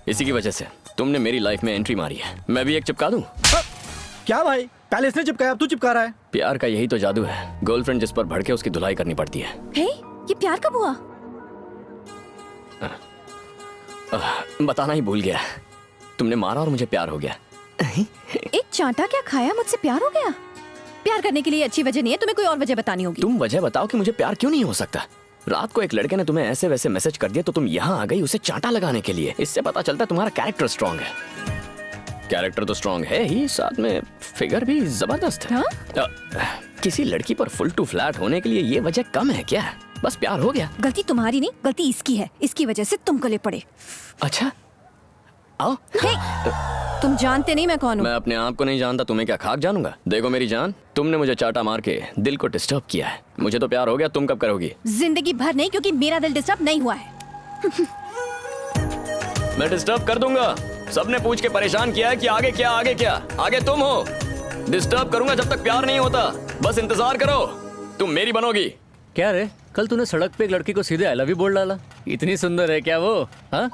इसी की वजह से तुमने मेरी लाइफ में एंट्री मारी है। मैं भी एक चिपका दूं? क्या भाई, पहले इसने चिपकाया, अब तू चिपका रहा है। प्यार का यही तो जादू है। गर्लफ्रेंड जिस पर भड़के उसकी धुलाई करनी पड़ती है। हे, ये प्यार कब हुआ? बताना ही भूल गया। तुमने मारा और मुझे प्यार हो गया। एक चांटा क्या खाया, मुझसे प्यार हो गया? प्यार करने के लिए अच्छी वजह नहीं है, तुम्हें कोई और वजह बतानी होगी। तुम वजह बताओ कि मुझे प्यार क्यों नहीं हो सकता। रात को एक लड़के ने तुम्हें ऐसे वैसे मैसेज कर दिया तो तुम यहाँ आ गई उसे चांटा लगाने के लिए। इससे पता चलता है तुम्हारा कैरेक्टर स्ट्रांग है। कैरेक्टर तो स्ट्रांग है ही, साथ में फिगर भी जबरदस्त है। किसी लड़की पर फुल टू फ्लैट होने के लिए ये वजह कम है क्या? बस प्यार हो गया। गलती तुम्हारी नहीं, गलती इसकी है। इसकी वजह से तुम गले पड़े। अच्छा आओ। तुम जानते नहीं मैं कौन हूँ। मैं अपने आप को नहीं जानता, तुम्हें क्या खाक जानूंगा? देखो मेरी जान, तुमने मुझे चाटा मार के दिल को डिस्टर्ब किया है। मुझे तो प्यार हो गया, तुम कब करोगी? जिंदगी भर नहीं, क्योंकि मेरा दिल डिस्टर्ब नहीं हुआ है। मैं डिस्टर्ब कर दूंगा। सबने पूछ के परेशान किया है कि आगे क्या आगे क्या। आगे तुम हो। डिस्टर्ब करूंगा जब तक प्यार नहीं होता। बस इंतजार करो, तुम मेरी बनोगी। क्या रे, कल तूने सड़क पे एक लड़की को सीधे आई लव यू बोल डाला। इतनी सुंदर है क्या वो? हाँ,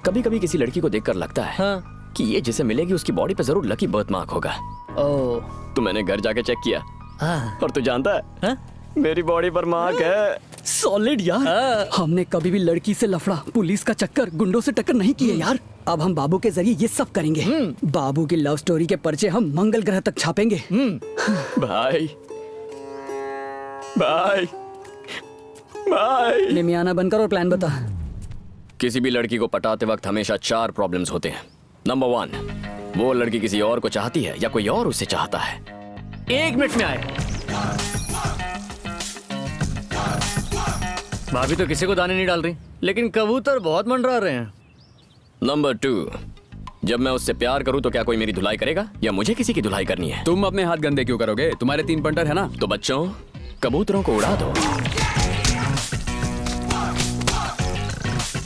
कभी कभी किसी लड़की को देखकर लगता है हाँ। कि ये जिसे मिलेगी उसकी बॉडी पे जरूर लकी बर्थ मार्क होगा। ओह, तो मैंने घर जाके चेक किया हाँ, और तू जानता है हाँ? मेरी बॉडी पर मार्क है। सॉलिड यार। हमने कभी भी लड़की से लफड़ा, पुलिस का चक्कर, गुंडों से टक्कर नहीं किए यार। अब हम बाबू के जरिए ये सब करेंगे। बाबू की लव स्टोरी के पर्चे हम मंगल ग्रह तक छापेंगे। भाई भाई भाई निमियाना बनकर और प्लान बता। किसी भी लड़की को पटाते वक्त हमेशा 4 प्रॉब्लम्स होते हैं। नंबर 1, वो लड़की किसी और को चाहती है या कोई और उसे चाहता है। 1 मिनट में आए। भाभी तो किसी को दाने नहीं डाल रही, लेकिन कबूतर बहुत मंडरा रहे हैं। नंबर 2, जब मैं उससे प्यार करूं तो क्या कोई मेरी धुलाई करेगा या मुझे किसी की धुलाई करनी है? तुम अपने हाथ गंदे क्यों करोगे? तुम्हारे 3 पंटर है ना। तो बच्चों, कबूतरों को उड़ा दो।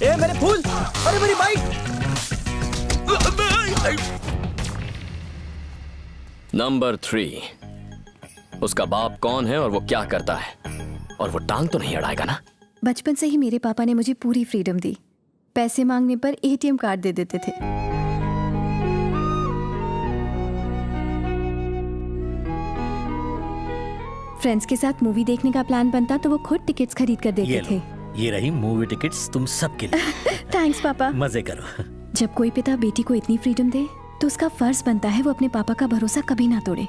ए मेरे फूल, अरे मेरी बाइक। नंबर 3, उसका बाप कौन है और वो क्या करता है, और वो टांग तो नहीं अड़ाएगा ना? बचपन से ही मेरे पापा ने मुझे पूरी फ्रीडम दी। पैसे मांगने पर एटीएम कार्ड दे देते थे। फ्रेंड्स के साथ मूवी देखने का प्लान बनता तो वो खुद टिकट्स खरीद कर देते थे। ये रही मूवी टिकट्स तुम सबके लिए। थैंक्स पापा। मजे करो। जब कोई पिता बेटी को इतनी फ्रीडम दे तो उसका फर्ज बनता है वो अपने पापा का भरोसा कभी ना तोड़े।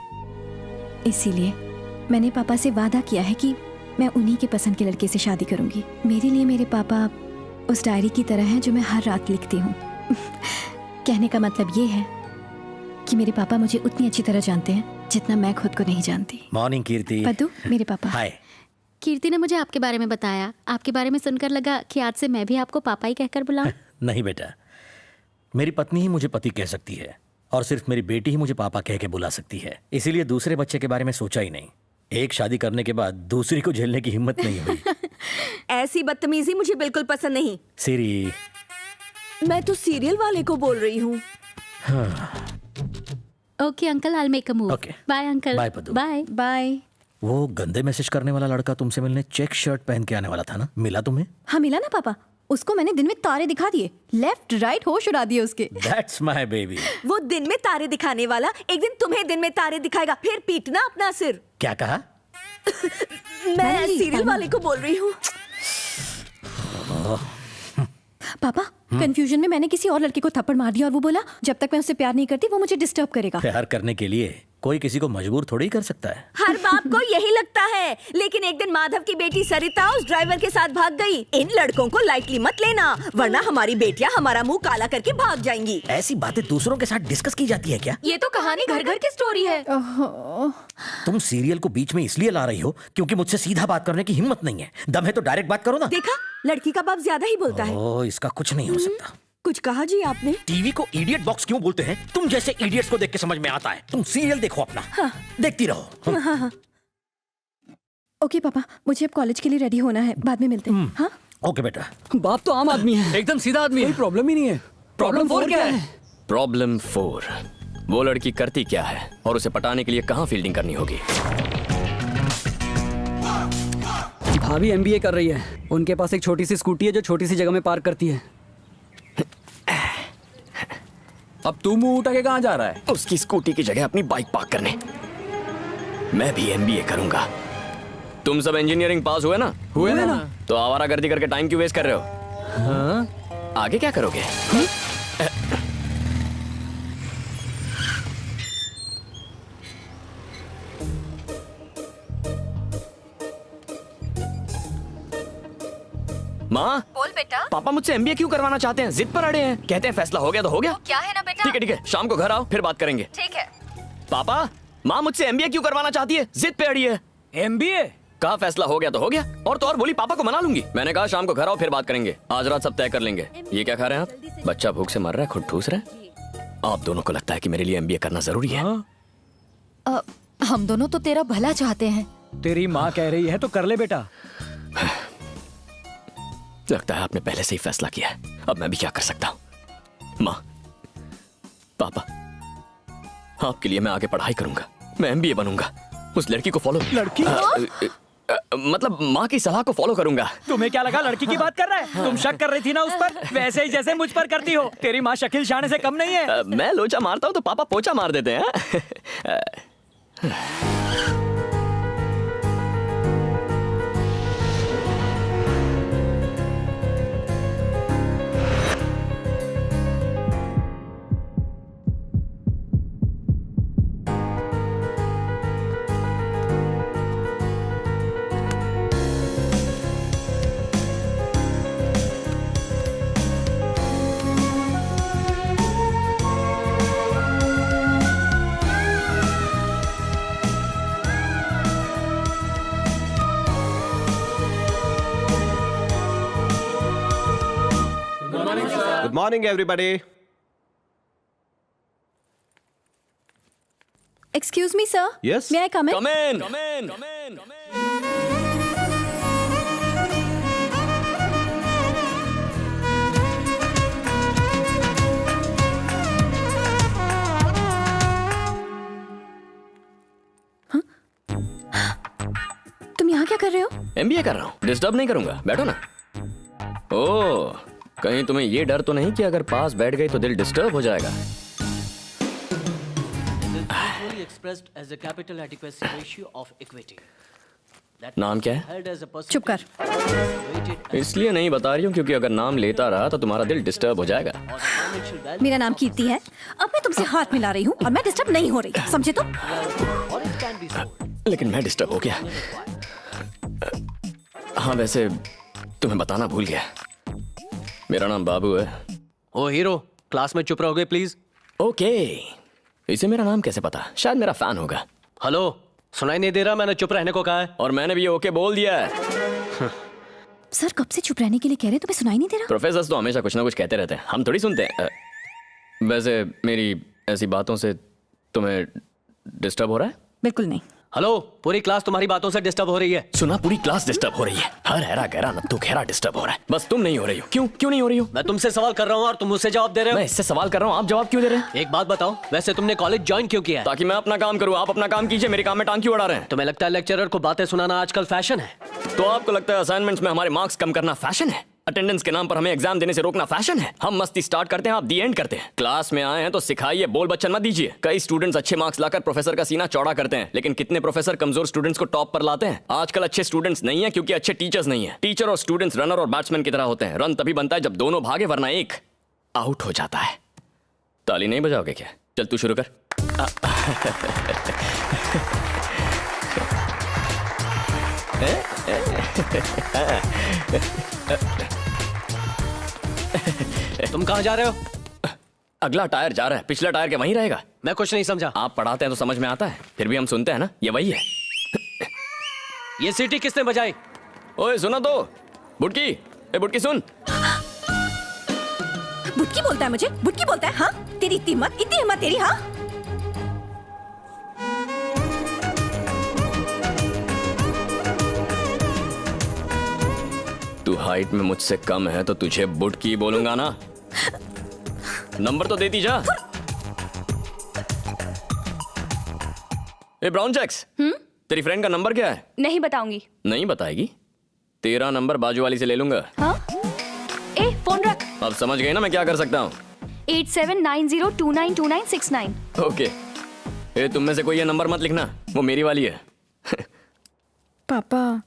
इसीलिए मैंने पापा से वादा किया है कि मैं उन्हीं के पसंद के लड़के से शादी करूंगी। मेरे लिए मेरे पापा उस डायरी की तरह हैं जो मैं हर रात लिखती हूँ। कहने का मतलब ये है कि मेरे पापा मुझे उतनी अच्छी तरह जानते हैं जितना मैं खुद को नहीं जानती। मॉर्निंग कीर्ति। पद्दू, मेरे पापा। हाय। कीर्ति ने मुझे आपके बारे में बताया। आपके बारे में सुनकर लगा कि आज से मैं भी आपको पापा ही कहकर बुलाऊं। नहीं बेटा, मेरी पत्नी ही मुझे पति कह सकती है और सिर्फ मेरी बेटी ही मुझे पापा कह के बुला सकती है। इसीलिए दूसरे बच्चे के बारे में सोचा ही नहीं। एक शादी करने के बाद दूसरी को झेलने की हिम्मत नहीं हुई। ऐसी बदतमीजी मुझे बिल्कुल पसंद नहीं। सीरी, मैं तो सीरियल वाले को बोल रही हूँ। Okay uncle, I will make a move. Okay. Bye uncle. Bye Paddu. Bye bye. वो गंदे मैसेज करने वाला लड़का तुमसे मिलने चेक शर्ट पहन के आने वाला था ना, मिला तुम्हें? हाँ मिला ना पापा। उसको मैंने दिन में तारे दिखा दिए, लेफ्ट राइट होश उड़ा दिए उसके। That's my baby। वो दिन में तारे दिखाने वाला एक दिन तुम्हें दिन में तारे दिखाएगा, फिर पीटना अपना सिर। क्या कहा? मैं सीरियल वाले को बोल रही हूँ। पापा, कंफ्यूजन में मैंने किसी और लड़के को थप्पड़ मार दिया और वो बोला जब तक मैं उससे प्यार नहीं करती वो मुझे डिस्टर्ब करेगा। प्यार करने के लिए कोई किसी को मजबूर थोड़ी कर सकता है। हर बाप को यही लगता है, लेकिन एक दिन माधव की बेटी सरिता उस ड्राइवर के साथ भाग गई। इन लड़कों को लाइटली मत लेना, वरना हमारी बेटियां हमारा मुंह काला करके भाग जाएंगी। ऐसी बातें दूसरों के साथ डिस्कस की जाती है क्या? ये तो कहानी घर घर की स्टोरी है। तुम सीरियल को बीच में इसलिए ला रही हो क्योंकि मुझसे सीधा बात करने की हिम्मत नहीं है। दम है तो डायरेक्ट बात करो ना। देखा, लड़की का बाप ज्यादा ही बोलता है। ओह, इसका कुछ नहीं हो सकता। कुछ कहा जी आपने? टीवी को इडियट बॉक्स क्यों बोलते हैं? तुम जैसे इडियट्स को देख के समझ में आता है। तुम सीरियल देखो अपना। हाँ। देखती रहो। हाँ। ओके पापा, मुझे अब कॉलेज के लिए रेडी होना है, बाद में मिलते हैं। हाँ? ओके बेटा। बाप तो आम आदमी है, एकदम सीधा आदमी कोई है। प्रॉब्लम ही नहीं है। प्रॉब्लम 4 क्या है? प्रॉब्लम 4, वो लड़की करती क्या है और उसे पटाने के लिए कहाँ फील्डिंग करनी होगी? भाभी MBA कर रही है। उनके पास एक छोटी सी स्कूटी है जो छोटी सी जगह में पार्क करती है। अब तू मुंह उठा के कहाँ जा रहा है? उसकी स्कूटी की जगह अपनी बाइक पार्क करने। मैं भी एमबीए करूंगा। तुम सब इंजीनियरिंग पास हुए ना? हुए ना? तो आवारागर्दी करके टाइम क्यों वेस्ट कर रहे हो? आगे क्या करोगे? माँ, बोल बेटा, पापा मुझसे एमबीए क्यों करवाना चाहते हैं? जिद पर अड़े हैं। कहते हैं फैसला हो गया तो हो गया। क्या है ना बेटा? ठीक है, शाम को घर आओ फिर बात करेंगे। ठीक है। पापा, माँ मुझसे एमबीए क्यों करवाना चाहती है? जिद पे अड़ी है। एमबीए? कहा फैसला हो गया तो हो गया। और तो और बोली पापा को मना लूंगी। मैंने कहा शाम को घर आओ फिर बात करेंगे। आज रात सब तय कर लेंगे। ये क्या खा रहे हैं आप? बच्चा भूख से मर रहा है, खुद ठूस रहा है। आप दोनों को लगता है कि मेरे लिए एमबीए करना जरूरी है? हम दोनों तो तेरा भला चाहते हैं। तेरी माँ कह रही है तो कर ले बेटा। लगता है आपने पहले से ही फैसला किया है। अब मैं भी क्या कर सकता हूँ? माँ, पापा, आपके लिए मैं आगे पढ़ाई करूंगा। मैं एमबीए बनूंगा। उस लड़की को फॉलो लड़की? मतलब माँ की सलाह को फॉलो करूंगा। तुम्हें क्या लगा लड़की की बात कर रहा है? तुम शक कर रही थी ना उस पर, वैसे ही जैसे मुझ पर करती हो। तेरी माँ शकील शाने से कम नहीं है। मैं लोचा मारता हूँ तो पापा पोचा मार देते हैं। Good morning, everybody. Excuse me sir. Yes? May I come in? Come in. Come in. Come in. Come in. तुम यहाँ क्या कर रहे हो? एमबीए कर रहा हूँ। डिस्टर्ब नहीं करूंगा, बैठो ना। ओह, कहीं तुम्हें ये डर तो नहीं कि अगर पास बैठ गई तो दिल डिस्टर्ब हो जाएगा? expressed as a capital adequacy ratio of equity. नाम क्या है? Held as a percentage चुप कर। weighted इसलिए नहीं बता रही हूँ क्योंकि अगर नाम लेता रहा तो तुम्हारा दिल डिस्टर्ब हो जाएगा। on the financial value, मेरा नाम कीर्ति है। अब मैं तुमसे हाथ मिला रही हूँ और मैं डिस्टर्ब नहीं हो रही, समझे तुम? or it can be sold. लेकिन मैं डिस्टर्ब हो गया। हाँ, वैसे तुम्हें बताना भूल गया, मेरा नाम बाबू है। ओ हीरो, क्लास में चुप रहोगे प्लीज। ओके, इसे मेरा नाम कैसे पता? शायद मेरा फैन होगा। हेलो, सुनाई नहीं दे रहा? मैंने चुप रहने को कहा है। और मैंने भी ओके बोल दिया है। सर कब से चुप रहने के लिए कह रहे, तुम्हें सुनाई नहीं दे रहा? प्रोफेसर तो हमेशा कुछ ना कुछ कहते रहते हैं, हम थोड़ी सुनते हैं। वैसे मेरी ऐसी बातों से तुम्हें डिस्टर्ब हो रहा है? बिल्कुल नहीं। हेलो, पूरी क्लास तुम्हारी बातों से डिस्टर्ब हो रही है। सुना, पूरी क्लास डिस्टर्ब हो रही है। हर हैरा गहरा नत्थु खेरा डिस्टर्ब हो रहा है, बस तुम नहीं हो रही हो। क्यों नहीं हो रही हो? मैं तुमसे सवाल कर रहा हूँ और तुम मुझसे जवाब दे रहे हो। मैं इससे सवाल कर रहा हूँ, आप जवाब क्यों दे रहे हैं? एक बात बताओ, वैसे तुमने कॉलेज ज्वाइन क्यों किया है? ताकि मैं अपना काम करूँ। आप अपना काम कीजिए, मेरे काम में टांग क्यों अड़ा रहे हैं? तुम्हें लगता है लेक्चरर को बातें सुनाना आजकल फैशन है? तो आपको लगता है असाइनमेंट्स में हमारे मार्क्स कम करना फैशन है? अटेंडेंस के नाम पर हमें एग्जाम देने से रोकना फैशन है? हम मस्ती स्टार्ट करते हैं, आप दी एंड करते हैं। क्लास में आए हैं तो सिखाइए, बोल बच्चन मत दीजिए। कई स्टूडेंट्स अच्छे मार्क्स लाकर प्रोफेसर का सीना चौड़ा करते हैं, लेकिन कितने प्रोफेसर कमजोर स्टूडेंट्स को टॉप पर लाते हैं? आजकल अच्छे स्टूडेंट्स नहीं है क्योंकि अच्छे टीचर्स नहीं है। टीचर और स्टूडेंट्स रनर और बैट्समैन की तरह होते हैं। रन तभी बनता है जब दोनों भागे, वरना एक आउट हो जाता है। ताली नहीं बजाओगे क्या? चल तू शुरू कर। तुम कहाँ जा रहे हो? अगला टायर जा रहा है, पिछला टायर क्या वहीं रहेगा? मैं कुछ नहीं समझा। आप पढ़ाते हैं तो समझ में आता है, फिर भी हम सुनते हैं ना, ये वही है। ये सीटी किसने बजाई? ओए सुनो तो, बुटकी, ए बुटकी सुन। बुटकी बोलता है मुझे? बुटकी बोलता है? हाँ, तेरी इतनी हिम्मत तेरी? हाँ, तू हाइट में मुझसे कम है तो तुझे बुटकी बोलूंगा ना। नंबर तो देती जा। ए ब्राउन चेक्स, तेरी फ्रेंड का नंबर क्या है? नहीं बताऊंगी। नहीं बताएगी? तेरा नंबर बाजू वाली से ले लूंगा। हाँ? ए फोन रख। अब समझ गई ना मैं क्या कर सकता हूँ? 8790292969। ओके, ये तुम में से कोई ये नंबर मत लिखना, वो मेरी वाली है। पापा,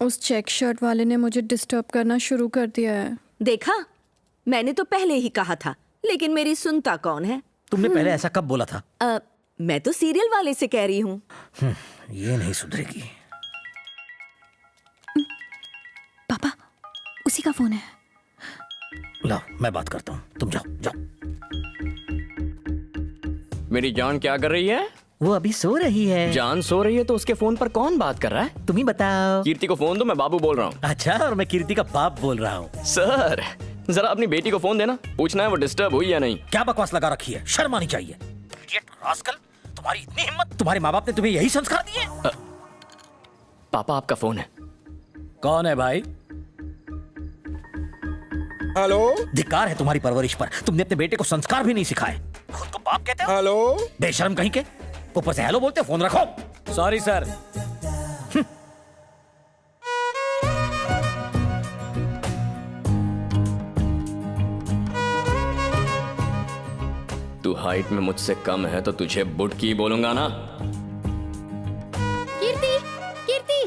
उस चेक शर्ट वाले ने मुझे डिस्टर्ब करना शुरू कर दिया है। देखा, मैंने तो पहले ही कहा था, लेकिन मेरी सुनता कौन है? तुमने पहले ऐसा कब बोला था? मैं तो सीरियल वाले से कह रही हूँ। ये नहीं सुधरेगी। पापा, उसी का फोन है। लाओ, मैं बात करता हूँ, तुम जाओ जाओ। मेरी जान क्या कर रही है? वो अभी सो रही है। जान सो रही है तो उसके फोन पर कौन बात कर रहा है? तुम ही बताओ। कीर्ति को फोन दो, मैं बाबू बोल रहा हूँ। अच्छा, और मैं कीर्ति का बाप बोल रहा हूँ। सर, जरा अपनी बेटी को फोन देना, पूछना है वो डिस्टर्ब हुई या नहीं। क्या बकवास लगा रखी है, शर्म आनी चाहिए। इडियट रास्कल, तुम्हारी इतनी हिम्मत, तुम्हारे माँ बाप ने तुम्हें यही संस्कार दिए? पापा, आपका फोन है। कौन है भाई? हेलो धिक्कार है तुम्हारी परवरिश पर, तुमने अपने बेटे को संस्कार भी नहीं सिखाए। खुद को बाप कहते हो? हेलो बेशर्म कहीं के, ऊपर से हेलो बोलते हो। फोन रखो। Sorry sir. तू हाइट में मुझसे कम है तो तुझे बुटकी बोलूंगा ना। कीर्ति, कीर्ति।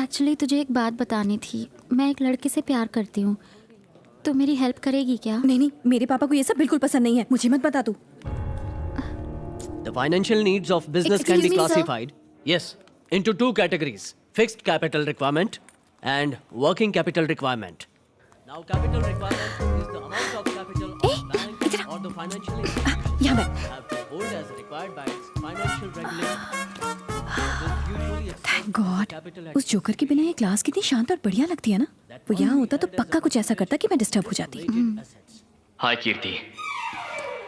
एक्चुअली तुझे एक बात बतानी थी। मैं एक लड़के से प्यार करती हूँ, तो मेरी हेल्प करेगी क्या? नहीं नहीं, मेरे पापा को ये सब बिल्कुल पसंद नहीं है, मुझे मत बता तू। The financial needs of business can be Excuse me, sir. classified, yes, into two categories: fixed capital requirement and working capital requirement. Now, capital requirement is the amount of capital a bank or the financial institution यहाँ बैठ। have to hold as required by its financial regulator. This usually exceeds thank God, capital उस joker के बिना ये class कितनी शांत और बढ़िया लगती है ना। वो यहाँ होता तो पक्का कुछ ऐसा करता कि मैं डिस्टर्ब हो जाती। हाय कीर्ति,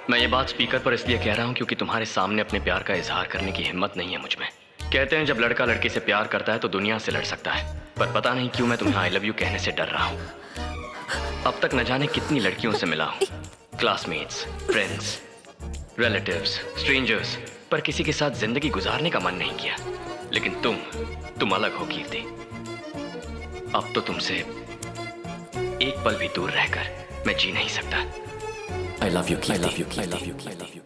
मैं ये बात स्पीकर पर इसलिए कह रहा हूँ क्योंकि तुम्हारे सामने अपने प्यार का इजहार करने की हिम्मत नहीं है मुझ में। कहते हैं जब लड़का लड़की से प्यार करता है तो दुनिया से लड़ सकता है, पर पता नहीं क्यों मैं तुम्हें आई लव यू कहने से डर रहा हूँ। अब तक न जाने कितनी लड़कियों से मिला हूँ, क्लासमेट्स, फ्रेंड्स, रिलेटिव्स, स्ट्रेंजर्स, पर किसी के साथ जिंदगी गुजारने का मन नहीं किया। लेकिन तुम अलग हो कीर्ति। अब तो तुमसे एक पल भी दूर रहकर मैं जी नहीं सकता। I love you, Kirti. I love you, Kirti. I love you, Kirti.